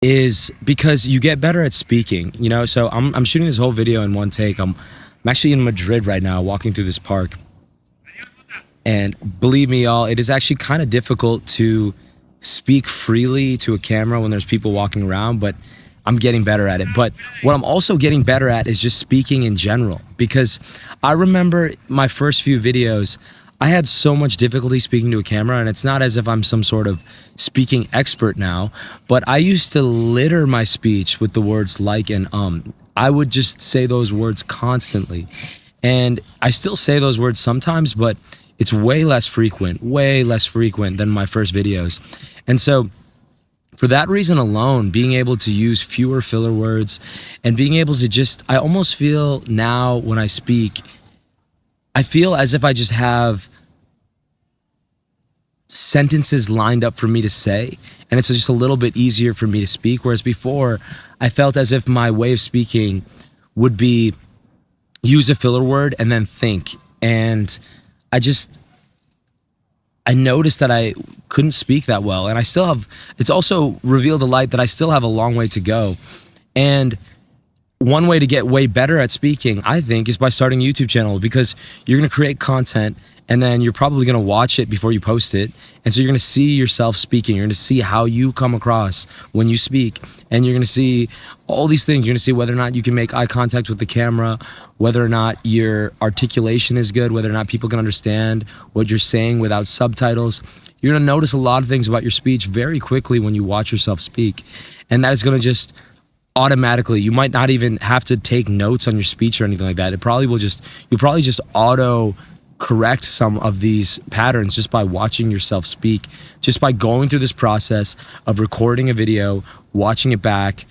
is because you get better at speaking, you know? So I'm shooting this whole video in one take. I'm actually in Madrid right now, walking through this park. And believe me, y'all, it is actually kind of difficult to speak freely to a camera when there's people walking around, but I'm getting better at it. But what I'm also getting better at is just speaking in general, because I remember my first few videos, I had so much difficulty speaking to a camera, and it's not as if I'm some sort of speaking expert now, but I used to litter my speech with the words like and I would just say those words constantly. And I still say those words sometimes, but it's way less frequent than my first videos. And so for that reason alone, being able to use fewer filler words and being able to just, I almost feel now when I speak, I feel as if I just have sentences lined up for me to say, and it's just a little bit easier for me to speak. Whereas before, I felt as if my way of speaking would be use a filler word and then think. And I noticed that I couldn't speak that well. And I still have, it's also revealed a light that I still have a long way to go. And one way to get way better at speaking, I think, is by starting a YouTube channel, because you're going to create content and then you're probably going to watch it before you post it. And so you're going to see yourself speaking. You're going to see how you come across when you speak. And you're going to see all these things. You're going to see whether or not you can make eye contact with the camera, whether or not your articulation is good, whether or not people can understand what you're saying without subtitles. You're going to notice a lot of things about your speech very quickly when you watch yourself speak. And that is going to just automatically, you might not even have to take notes on your speech or anything like that. You'll probably just auto correct some of these patterns just by watching yourself speak, just by going through this process of recording a video, watching it back,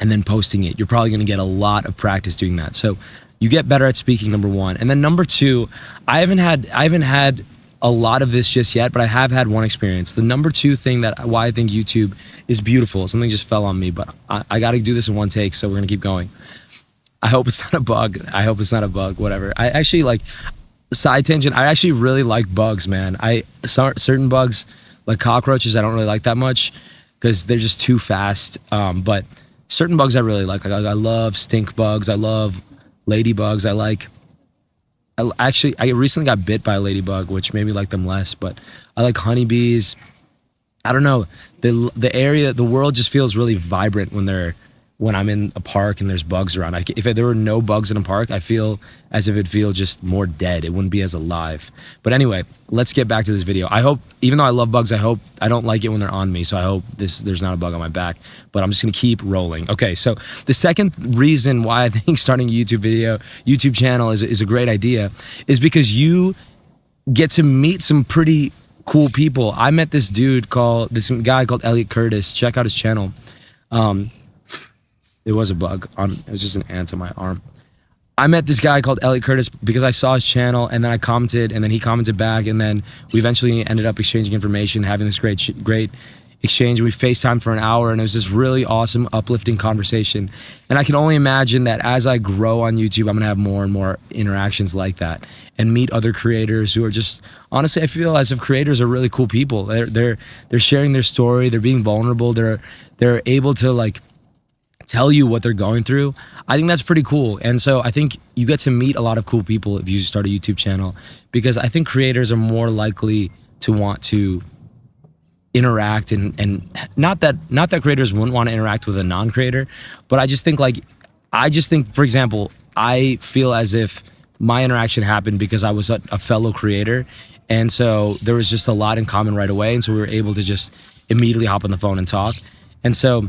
and then posting it. You're probably going to get a lot of practice doing that. So you get better at speaking, number one. And then number two, I haven't had a lot of this just yet, but I have had one experience. The number two thing why I think YouTube is beautiful, something just fell on me, but I got to do this in one take, so we're going to keep going. I hope it's not a bug. Whatever. I actually side tangent, I actually really like bugs, man. Certain bugs, like cockroaches, I don't really like that much because they're just too fast. But certain bugs I really like. I love stink bugs. I love ladybugs. I recently got bit by a ladybug, which made me like them less, but I like honeybees. I don't know. The world just feels really vibrant when I'm in a park and there's bugs around. If there were no bugs in a park, I feel as if it'd feel just more dead. It wouldn't be as alive. But anyway, let's get back to this video. I hope, even though I love bugs, I don't like it when they're on me. So I hope there's not a bug on my back, but I'm just gonna keep rolling. Okay, so the second reason why I think starting a YouTube channel is a great idea is because you get to meet some pretty cool people. I met this guy called Elliot Curtis. Check out his channel. It was a bug. It was just an ant on my arm. I met this guy called Elliot Curtis because I saw his channel, and then I commented, and then he commented back, and then we eventually ended up exchanging information, having this great exchange. We FaceTimed for an hour, and it was this really awesome, uplifting conversation. And I can only imagine that as I grow on YouTube, I'm gonna have more and more interactions like that, and meet other creators who are just, honestly, I feel as if creators are really cool people. They're sharing their story. They're being vulnerable. They're able to tell you what they're going through. I think that's pretty cool. And so I think you get to meet a lot of cool people if you start a YouTube channel, because I think creators are more likely to want to interact and not that creators wouldn't want to interact with a non-creator, but I just think, for example, I feel as if my interaction happened because I was a fellow creator, and so there was just a lot in common right away, and so we were able to just immediately hop on the phone and talk. And so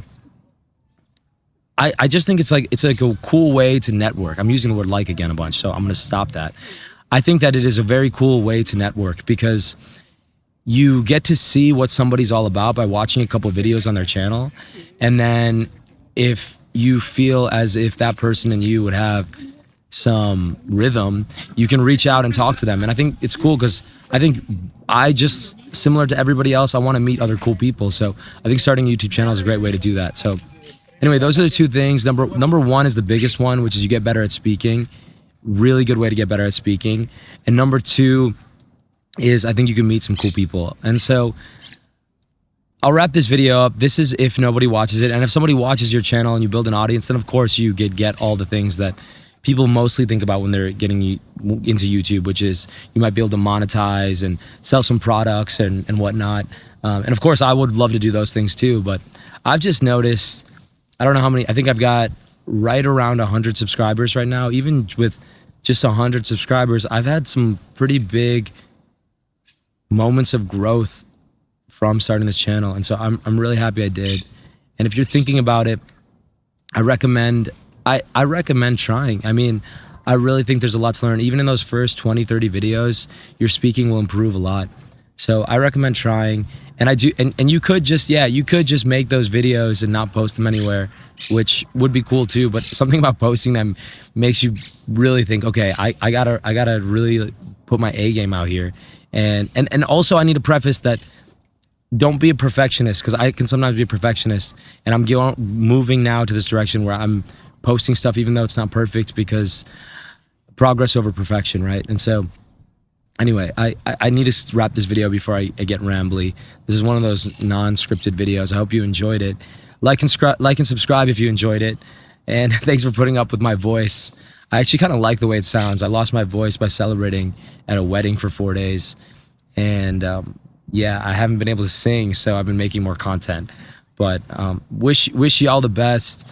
I just think it's like a cool way to network. I'm using the word like again a bunch, so I'm gonna stop that. I think that it is a very cool way to network because you get to see what somebody's all about by watching a couple of videos on their channel. And then if you feel as if that person and you would have some rhythm, you can reach out and talk to them. And I think it's cool because I think similar to everybody else, I want to meet other cool people. So I think starting a YouTube channel is a great way to do that. So anyway, those are the two things. Number one is the biggest one, which is you get better at speaking. Really good way to get better at speaking. And number two is I think you can meet some cool people. And so I'll wrap this video up. This is if nobody watches it. And if somebody watches your channel and you build an audience, then of course you get all the things that people mostly think about when they're getting into YouTube, which is you might be able to monetize and sell some products and whatnot. And of course, I would love to do those things too. But I've just noticed, I don't know how many, I think I've got right around 100 subscribers right now. Even with just 100 subscribers, I've had some pretty big moments of growth from starting this channel. And so I'm really happy I did. And if you're thinking about it, I recommend trying. I mean, I really think there's a lot to learn. Even in those first 20, 30 videos, your speaking will improve a lot. So I recommend trying. And I do, and you could just, you could just make those videos and not post them anywhere, which would be cool too. But something about posting them makes you really think, okay, I gotta really put my A game out here. And also I need to preface that don't be a perfectionist, because I can sometimes be a perfectionist, and I'm moving now to this direction where I'm posting stuff even though it's not perfect, because progress over perfection, right? And so anyway, I need to wrap this video before I get rambly. This is one of those non-scripted videos. I hope you enjoyed it. Like and subscribe if you enjoyed it. And thanks for putting up with my voice. I actually kind of like the way it sounds. I lost my voice by celebrating at a wedding for 4 days. And yeah, I haven't been able to sing, so I've been making more content. But wish you all the best.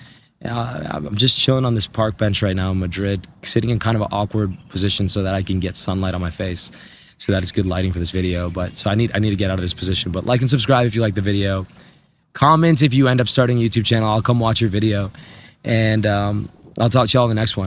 I'm just chilling on this park bench right now in Madrid, sitting in kind of an awkward position so that I can get sunlight on my face, so that it's good lighting for this video. But so I need to get out of this position. But like and subscribe if you like the video. Comment if you end up starting a YouTube channel. I'll come watch your video. And I'll talk to you all in the next one.